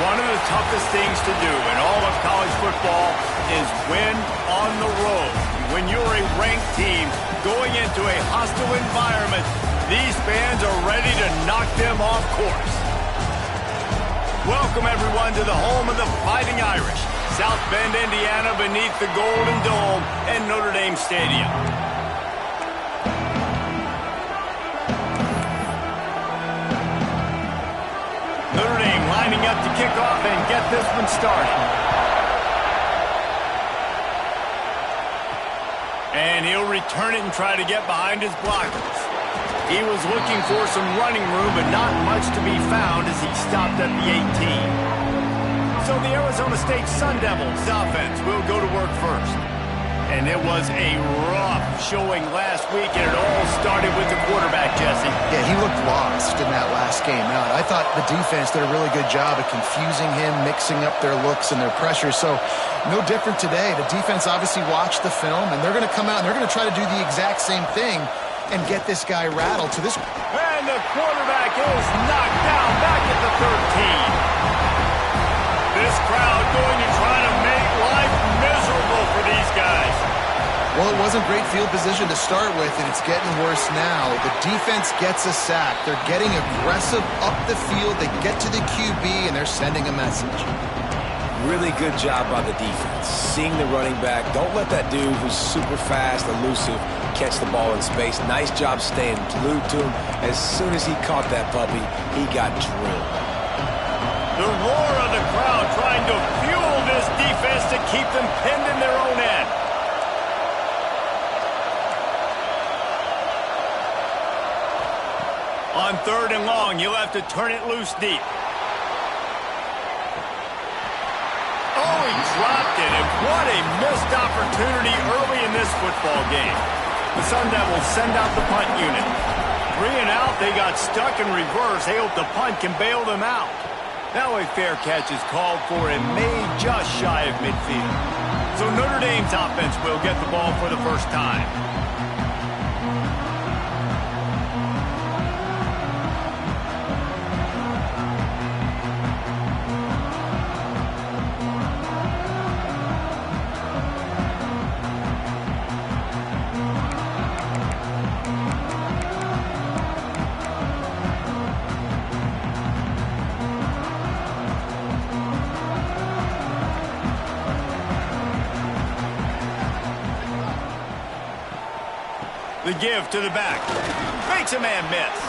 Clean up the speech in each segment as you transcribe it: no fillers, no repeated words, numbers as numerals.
One of the toughest things to do in all of college football is win on the road. When you're a ranked team going into a hostile environment, these fans are ready to knock them off course. Welcome, everyone, to the home of the Fighting Irish, South Bend, Indiana, beneath the Golden Dome and Notre Dame Stadium. Notre Dame lining up to kick off and get this one started. And he'll return it and try to get behind his blockers. He was looking for some running room, but not much to be found as he stopped at the 18. So the Arizona State Sun Devils offense will go to work first. And it was a rough showing last week, and it all started with the quarterback, Jesse. Yeah, he looked lost in that last game out. I thought the defense did a really good job of confusing him, mixing up their looks and their pressure. So no different today. The defense obviously watched the film, and they're going to come out and they're going to try to do the exact same thing and get this guy rattled. And the quarterback is knocked down back at the 13. This crowd going to try to make life miserable for these guys. Well, it wasn't great field position to start with, and it's getting worse now. The defense gets a sack. They're getting aggressive up the field. They get to the QB, and they're sending a message. Really good job by the defense. Seeing the running back. Don't let that dude who's super fast, elusive, catch the ball in space. Nice job staying glued to him. As soon as he caught that puppy, he got drilled. The roar of the crowd trying to fuel this defense to keep them pinned in their own end. On 3rd and long, you'll have to turn it loose deep. Oh, he dropped it, and what a missed opportunity early in this football game. The Sun Devils send out the punt unit. 3 and out, they got stuck in reverse. They hope the punt can bail them out. Now a fair catch is called for and made just shy of midfield. So Notre Dame's offense will get the ball for the first time. The give to the back. Makes a man miss.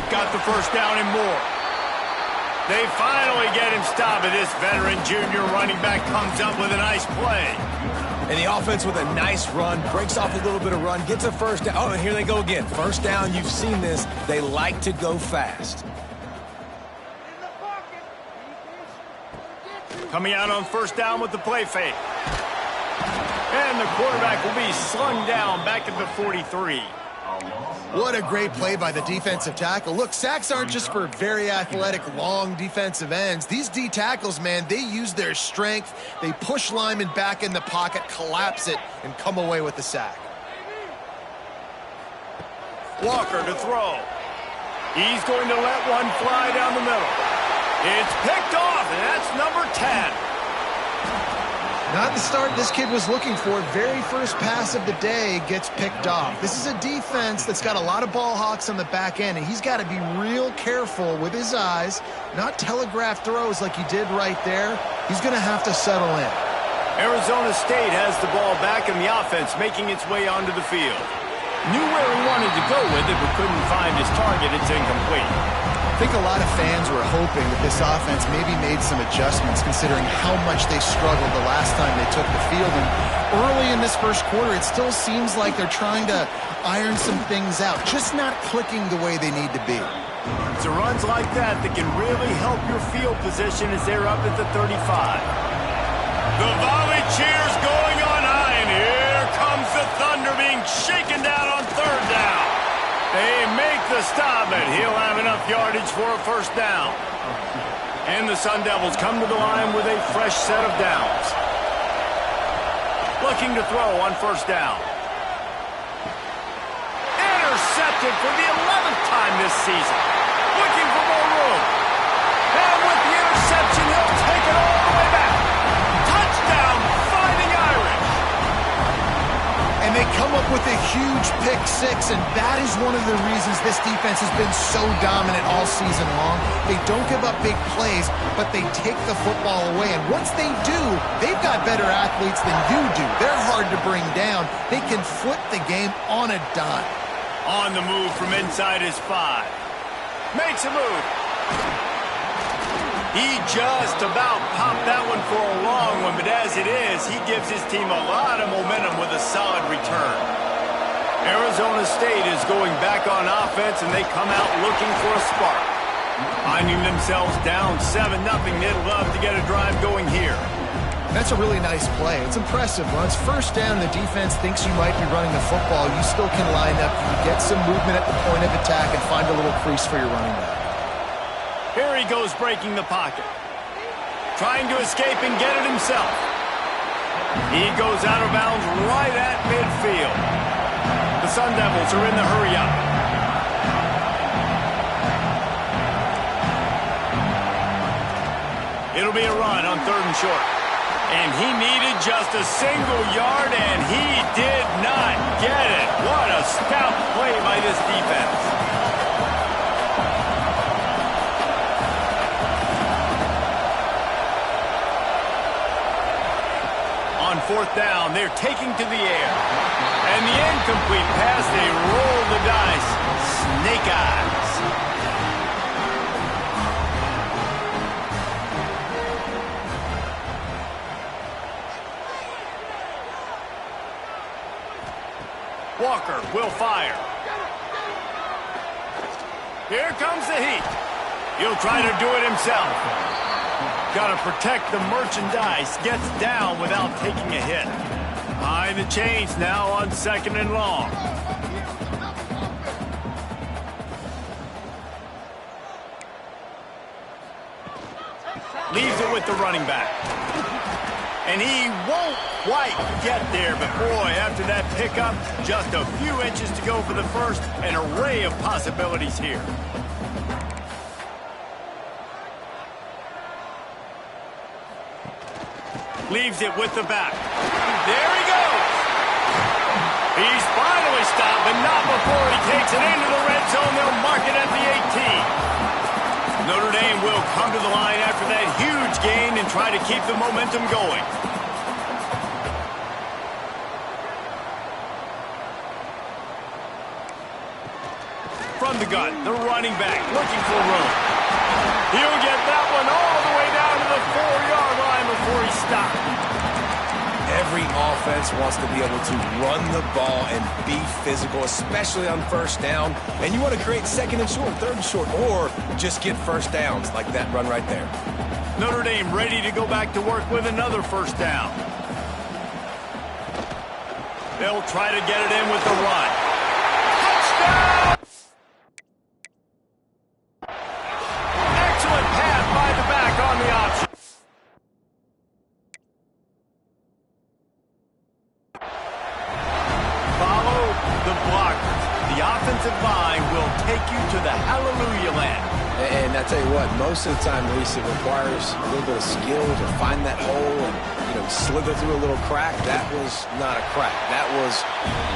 Got the first down and more. They finally get him stopped, and this veteran junior running back comes up with a nice play. And the offense with a nice run, breaks off a little bit of run, gets a first down. Oh, and here they go again. First down, you've seen this. They like to go fast. Coming out on first down with the play fake. And the quarterback will be slung down back at the 43. What a great play by the defensive tackle. Look, sacks aren't just for very athletic, long defensive ends. These D tackles, man, they use their strength. They push linemen back in the pocket, collapse it, and come away with the sack. Walker to throw. He's going to let one fly down the middle. It's picked off, and that's number 10. Not the start this kid was looking for. Very first pass of the day gets picked off. This is a defense that's got a lot of ball hawks on the back end, and he's got to be real careful with his eyes, not telegraph throws like he did right there. He's going to have to settle in. Arizona State has the ball back in the offense, making its way onto the field. Knew where he wanted to go with it, but couldn't find his target. It's incomplete. I think a lot of fans were hoping that this offense maybe made some adjustments considering how much they struggled the last time they took the field. And early in this first quarter, it still seems like they're trying to iron some things out, just not clicking the way they need to be. It's runs like that that can really help your field position as they're up at the 35. The volley cheers going on high, and here comes the Thunder being shaken down on 3rd down. They make the stop, and he'll have enough yardage for a first down. And the Sun Devils come to the line with a fresh set of downs. Looking to throw on first down. Intercepted for the 11th time this season. Looking for more room. And with the interception, come up with a huge pick six, and that is one of the reasons this defense has been so dominant all season long. They don't give up big plays, but they take the football away. And once they do, they've got better athletes than you do. They're hard to bring down. They can flip the game on a dime. On the move from inside his 5. Makes a move. He just about popped that one for a long one, but as it is, he gives his team a lot of momentum with a solid return. Arizona State is going back on offense, and they come out looking for a spark. Finding themselves down 7-0, they'd love to get a drive going here. That's a really nice play. It's impressive. When it's first down and the defense thinks you might be running the football, you still can line up, you get some movement at the point of attack, and find a little crease for your running back. Here he goes breaking the pocket. Trying to escape and get it himself. He goes out of bounds right at midfield. The Sun Devils are in the hurry-up. It'll be a run on 3rd and short. And he needed just a single yard, and he did not get it. What a stout play by this defense. On 4th down, they're taking to the air. And the incomplete pass, they roll the dice. Snake eyes. Walker will fire. Here comes the heat. He'll try to do it himself. Got to protect the merchandise. Gets down without taking a hit. Behind the chains now on 2nd and long. Leaves it with the running back. And he won't quite get there, but boy, after that pickup, just a few inches to go for the first. An array of possibilities here. Leaves it with the back. There he goes. He's finally stopped, but not before he takes it into the red zone. They'll mark it at the 18. Notre Dame will come to the line after that huge gain and try to keep the momentum going. From the gun, the running back looking for room. He'll get that one all the way down to the 4-yard line before he stopped. Every offense wants to be able to run the ball and be physical, especially on 1st down. And you want to create 2nd and short, 3rd and short, or just get 1st downs like that run right there. Notre Dame ready to go back to work with another 1st down. They'll try to get it in with the run. Touchdown! Excellent pass by the back on the option. Follow the blockers. The offensive line will take you to the hallelujah land. And I tell you what, most of the time, Reese, it requires a little bit of skill to find that hole and, slither through a little crack. That was not a crack. That was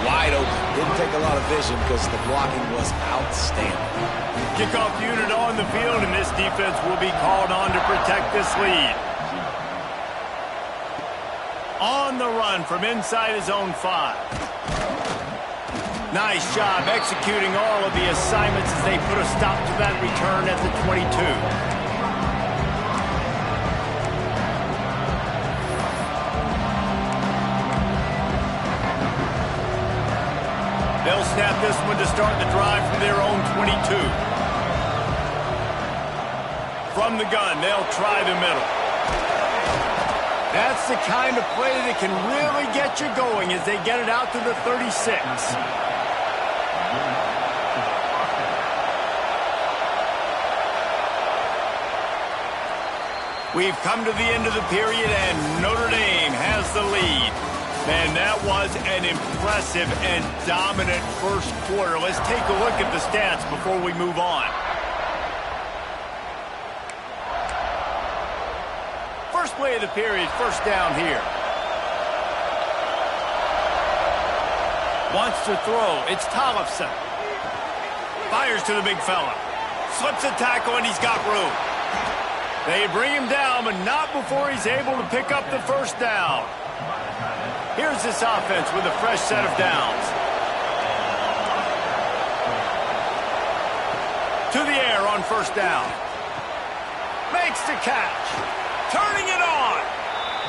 wide open. Didn't take a lot of vision because the blocking was outstanding. Kickoff unit on the field, and this defense will be called on to protect this lead. On the run from inside his own 5. Nice job executing all of the assignments as they put a stop to that return at the 22. They'll snap this one to start the drive from their own 22. From the gun, they'll try the middle. That's the kind of play that can really get you going as they get it out to the 36. We've come to the end of the period, and Notre Dame has the lead. Man, that was an impressive and dominant first quarter. Let's take a look at the stats before we move on. First play of the period, 1st down here. Wants to throw. It's Tollefson. Fires to the big fella. Slips a tackle, and he's got room. They bring him down, but not before he's able to pick up the first down. Here's this offense with a fresh set of downs. To the air on first down. Makes the catch. Turning it on.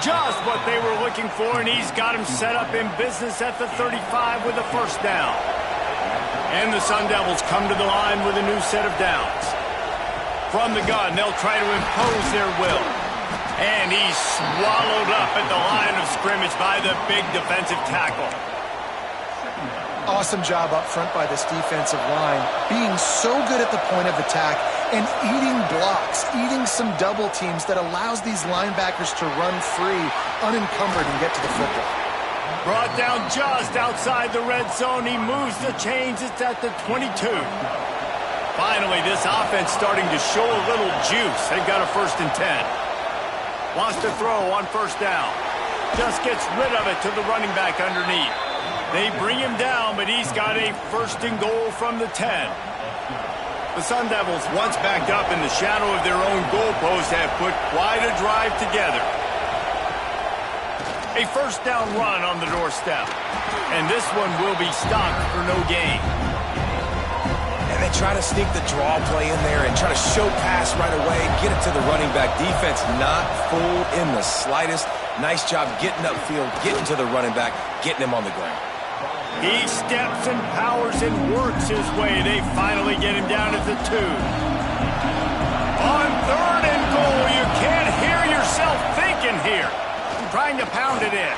Just what they were looking for, and he's got him set up in business at the 35 with a first down. And the Sun Devils come to the line with a new set of downs. From the gun, they'll try to impose their will. And he's swallowed up at the line of scrimmage by the big defensive tackle. Awesome job up front by this defensive line, being so good at the point of attack and eating blocks, eating some double teams that allows these linebackers to run free, unencumbered, and get to the football. Brought down just outside the red zone. He moves the chains. It's at the 22. Finally, this offense starting to show a little juice. They've got a 1st and 10. Wants to throw on first down. Just gets rid of it to the running back underneath. They bring him down, but he's got a 1st and goal from the 10. The Sun Devils, once backed up in the shadow of their own goalpost, have put quite a drive together. A first down run on the doorstep. And this one will be stopped for no gain. And they try to sneak the draw play in there and try to show pass right away, get it to the running back. Defense not fooled in the slightest. Nice job getting upfield, getting to the running back, getting him on the ground. He steps and powers and works his way. They finally get him down at the 2. On 3rd and goal, you can't hear yourself thinking here. Trying to pound it in.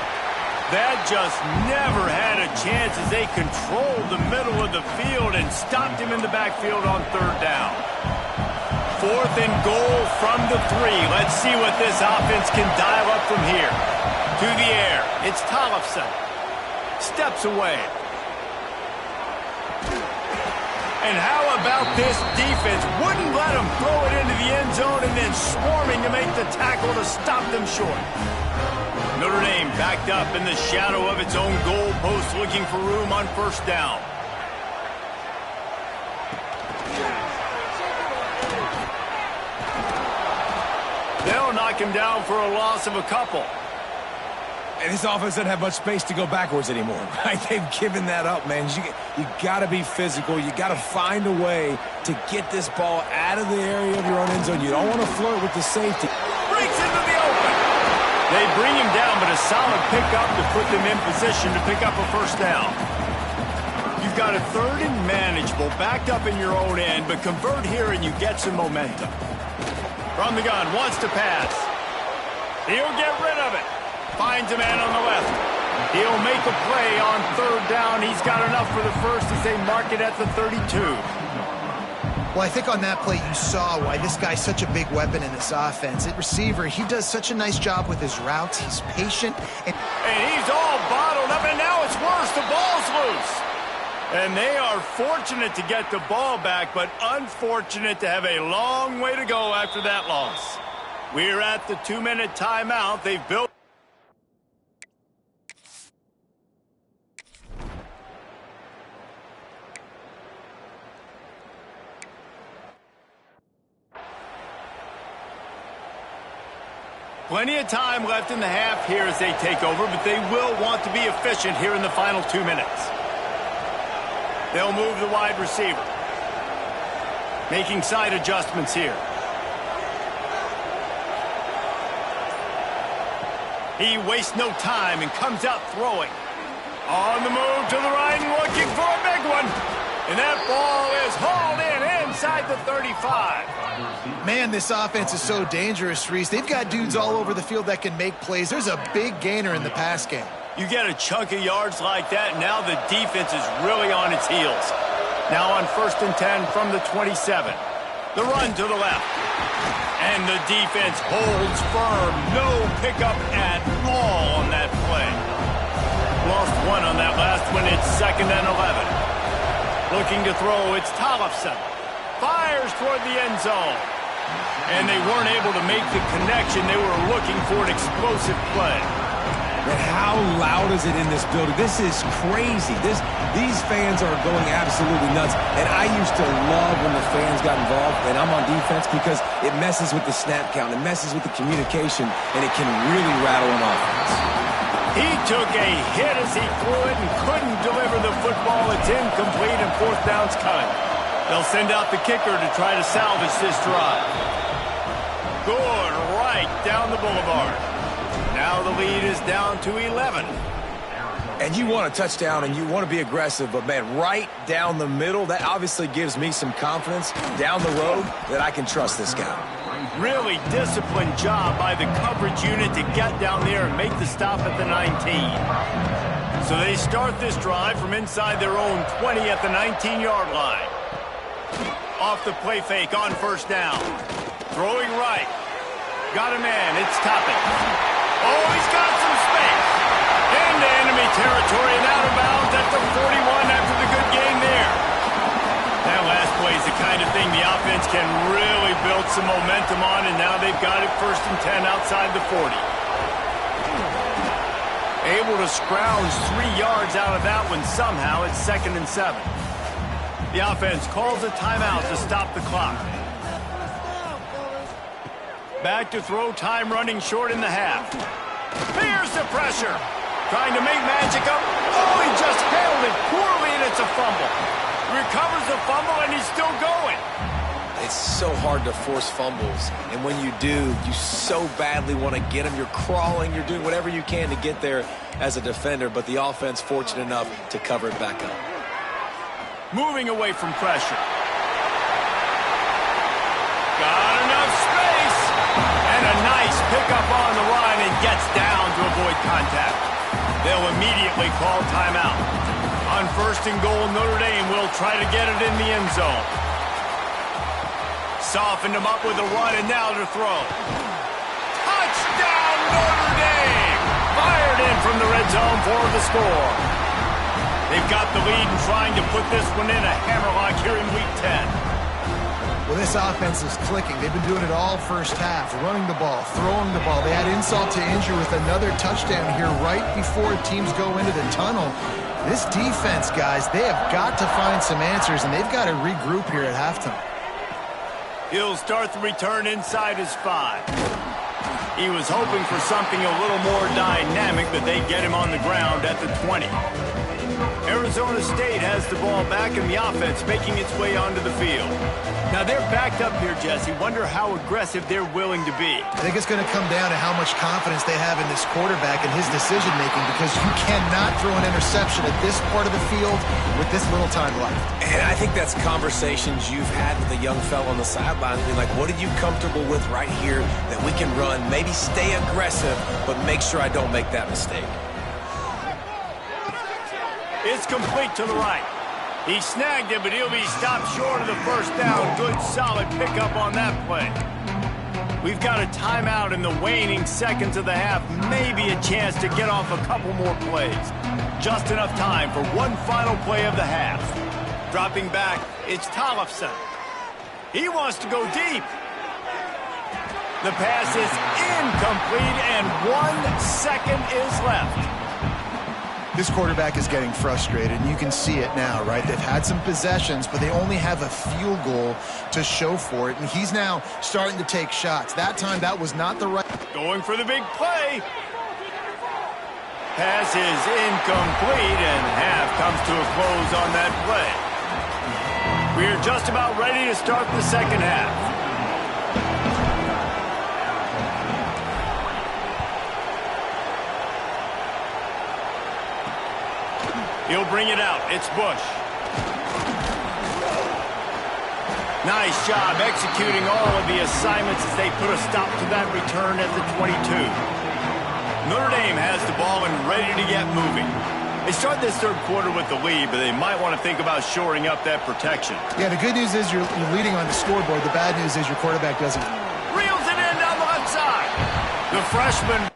That just never had a chance as they controlled the middle of the field and stopped him in the backfield on 3rd down. 4th and goal from the 3. Let's see what this offense can dial up from here. To the air. It's Tollefson. Steps away. And how about this defense? Wouldn't let him throw it into the end zone and then swarming to make the tackle to stop them short. Notre Dame backed up in the shadow of its own goal post, looking for room on first down. They'll knock him down for a loss of a couple. And this offense doesn't have much space to go backwards anymore, right? They've given that up, man. You got to be physical. You got to find a way to get this ball out of the area of your own end zone. You don't want to flirt with the safety. Breaks into the open. They bring him down, but a solid pickup to put them in position to pick up a first down. You've got a 3rd and manageable, backed up in your own end, but convert here and you get some momentum. From the gun, wants to pass. He'll get rid of it. Finds a man on the left. He'll make a play on 3rd down. He's got enough for the first as they mark it at the 32. Well, I think on that play you saw why this guy's such a big weapon in this offense. At receiver, he does such a nice job with his routes. He's patient. And he's all bottled up, and now it's worse. The ball's loose. And they are fortunate to get the ball back, but unfortunate to have a long way to go after that loss. We're at the 2-minute timeout. They've built... Plenty of time left in the half here as they take over, but they will want to be efficient here in the final 2 minutes. They'll move the wide receiver. Making side adjustments here. He wastes no time and comes out throwing. On the move to the right and looking for a big one. And that ball is hauled in inside the 35. Man, this offense is so dangerous, Reese. They've got dudes all over the field that can make plays. There's a big gainer in the pass game. You get a chunk of yards like that, now the defense is really on its heels. Now on 1st and 10 from the 27. The run to the left. And the defense holds firm. No pickup at all on that play. Lost one on that last one. It's 2nd and 11. Looking to throw, it's Tollefson. Fires toward the end zone. And they weren't able to make the connection. They were looking for an explosive play. Man, how loud is it in this building? This is crazy. These fans are going absolutely nuts. And I used to love when the fans got involved, and I'm on defense, because it messes with the snap count, it messes with the communication, and it can really rattle an offense. He took a hit as he threw it and couldn't deliver the football. It's incomplete and fourth down's coming. They'll send out the kicker to try to salvage this drive. Good right down the boulevard. Now the lead is down to 11. And you want a touchdown and you want to be aggressive, but man, right down the middle, that obviously gives me some confidence down the road that I can trust this guy. Really disciplined job by the coverage unit to get down there and make the stop at the 19. So they start this drive from inside their own 20 at the 19-yard line. Off the play fake on first down. Throwing right. Got a man. It's Toppin. Oh, he's got some space. Into enemy territory and out of bounds at the 41 after the good game there. That last play is the kind of thing the offense can really build some momentum on, and now they've got it 1st and 10 outside the 40. Able to scrounge 3 yards out of that one somehow. It's 2nd and 7. The offense calls a timeout to stop the clock. Back to throw, time running short in the half. Here's the pressure. Trying to make magic up. Oh, he just handled it poorly, and it's a fumble. Recovers the fumble, and he's still going. It's so hard to force fumbles, and when you do, you so badly want to get them. You're crawling, you're doing whatever you can to get there as a defender, but the offense fortunate enough to cover it back up. Moving away from pressure. Got enough space. And a nice pickup on the run and gets down to avoid contact. They'll immediately call timeout. On 1st and goal, Notre Dame will try to get it in the end zone. Softened him up with a run, and now to throw. Touchdown, Notre Dame! Fired in from the red zone for the score. They've got the lead and trying to put this one in a hammerlock here in Week 10. Well, this offense is clicking. They've been doing it all first half, running the ball, throwing the ball. They had insult to injury with another touchdown here right before teams go into the tunnel. This defense, guys, they have got to find some answers, and they've got to regroup here at halftime. He'll start the return inside his 5. He was hoping for something a little more dynamic, but they get him on the ground at the 20. Arizona State has the ball back in the offense, making its way onto the field. Now they're backed up here, Jesse. Wonder how aggressive they're willing to be. I think it's going to come down to how much confidence they have in this quarterback and his decision-making, because you cannot throw an interception at this part of the field with this little time left. And I think that's conversations you've had with a young fellow on the sideline. Being like, what are you comfortable with right here that we can run? Maybe stay aggressive, but make sure I don't make that mistake. It's complete to the right. He snagged it, but he'll be stopped short of the first down. Good, solid pickup on that play. We've got a timeout in the waning seconds of the half. Maybe a chance to get off a couple more plays. Just enough time for one final play of the half. Dropping back, it's Tollefson. He wants to go deep. The pass is incomplete, and 1 second is left. This quarterback is getting frustrated, and you can see it now, right? They've had some possessions, but they only have a field goal to show for it, and he's now starting to take shots. That time, that was not the right... Going for the big play. Pass is incomplete, and half comes to a close on that play. We're just about ready to start the second half. He'll bring it out. It's Bush. Nice job executing all of the assignments as they put a stop to that return at the 22. Notre Dame has the ball and ready to get moving. They start this third quarter with the lead, but they might want to think about shoring up that protection. Yeah, the good news is you're leading on the scoreboard. The bad news is your quarterback doesn't. Reels it in down the left side. The freshman...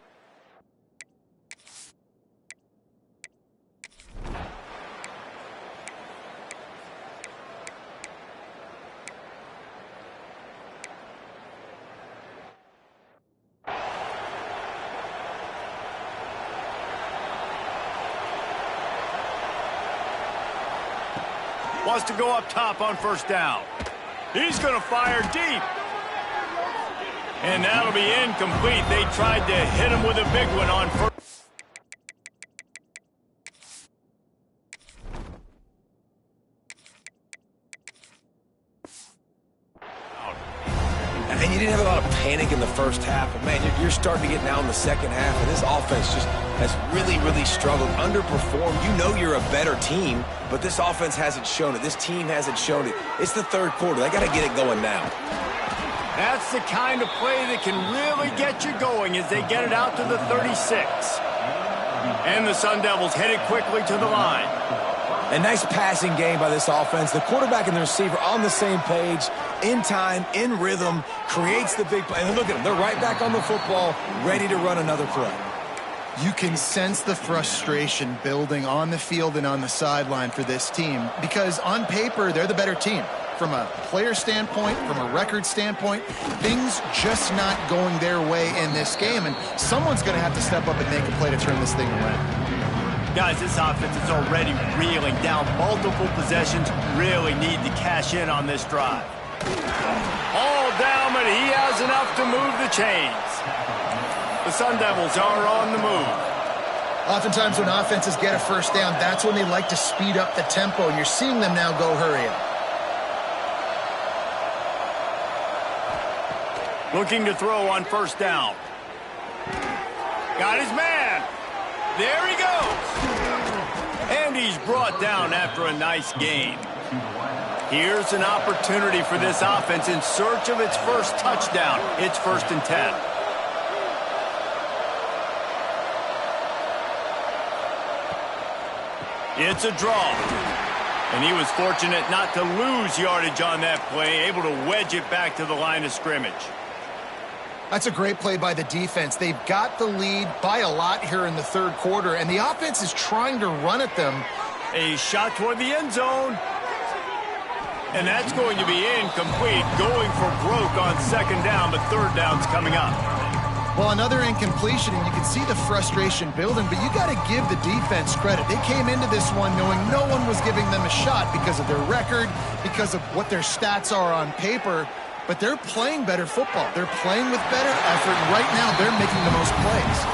Wants to go up top on first down. He's going to fire deep. And that'll be incomplete. They tried to hit him with a big one on first. And you didn't have a lot of panic in the first half, but man, you're starting to get now in the second half, and this offense just has really struggled, underperformed. You know you're a better team, but this offense hasn't shown it. This team hasn't shown it. It's the third quarter. They got to get it going now. That's the kind of play that can really get you going as they get it out to the 36. And the Sun Devils headed quickly to the line. A nice passing game by this offense. The quarterback and the receiver on the same page, in time, in rhythm, creates the big play. And look at them. They're right back on the football, ready to run another play. You can sense the frustration building on the field and on the sideline for this team because on paper, they're the better team. From a player standpoint, from a record standpoint, things just not going their way in this game, and someone's going to have to step up and make a play to turn this thing around. Guys, this offense is already reeling down multiple possessions. Really need to cash in on this drive. All down, but he has enough to move the chains. The Sun Devils are on the move. Oftentimes when offenses get a first down, that's when they like to speed up the tempo, and you're seeing them now go hurry up. Looking to throw on first down. Got his man. There he goes. And he's brought down after a nice gain. Here's an opportunity for this offense in search of its first touchdown. It's 1st and 10. It's a draw. And he was fortunate not to lose yardage on that play, able to wedge it back to the line of scrimmage. That's a great play by the defense. They've got the lead by a lot here in the third quarter, and the offense is trying to run at them. A shot toward the end zone. And that's going to be incomplete, going for broke on second down, but third down's coming up. Well, another incompletion, and you can see the frustration building, but you got to give the defense credit. They came into this one knowing no one was giving them a shot because of their record, because of what their stats are on paper. But they're playing better football. They're playing with better effort. And right now, they're making the most plays.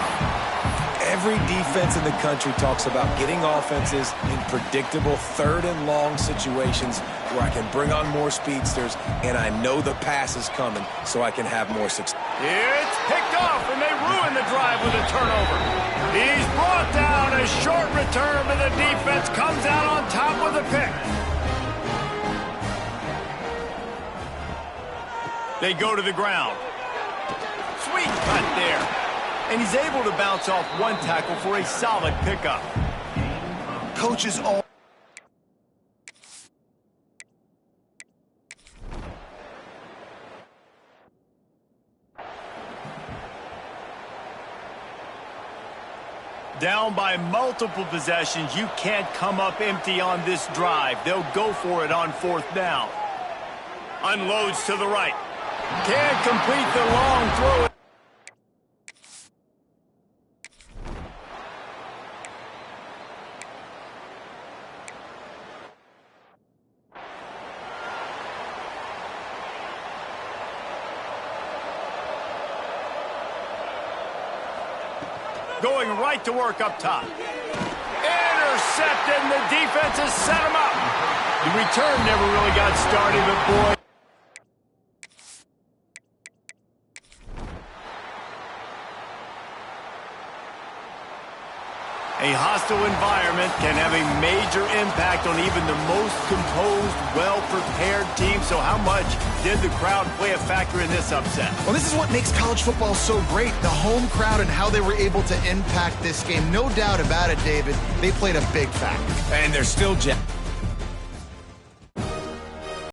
Every defense in the country talks about getting offenses in predictable third and long situations where I can bring on more speedsters and I know the pass is coming so I can have more success. It's picked off, and they ruin the drive with a turnover. He's brought down. A short return, but the defense comes out on top with a pick. They go to the ground. Sweet cut there. And he's able to bounce off one tackle for a solid pickup. Coaches all... Down by multiple possessions, you can't come up empty on this drive. They'll go for it on 4th down. Unloads to the right. Can't complete the long throw. Going right to work up top. Intercepted, and the defense has set him up. The return never really got started, but boy... A hostile environment can have a major impact on even the most composed, well-prepared team. So how much did the crowd play a factor in this upset? Well, this is what makes college football so great, the home crowd and how they were able to impact this game. No doubt about it, David. They played a big factor. And they're still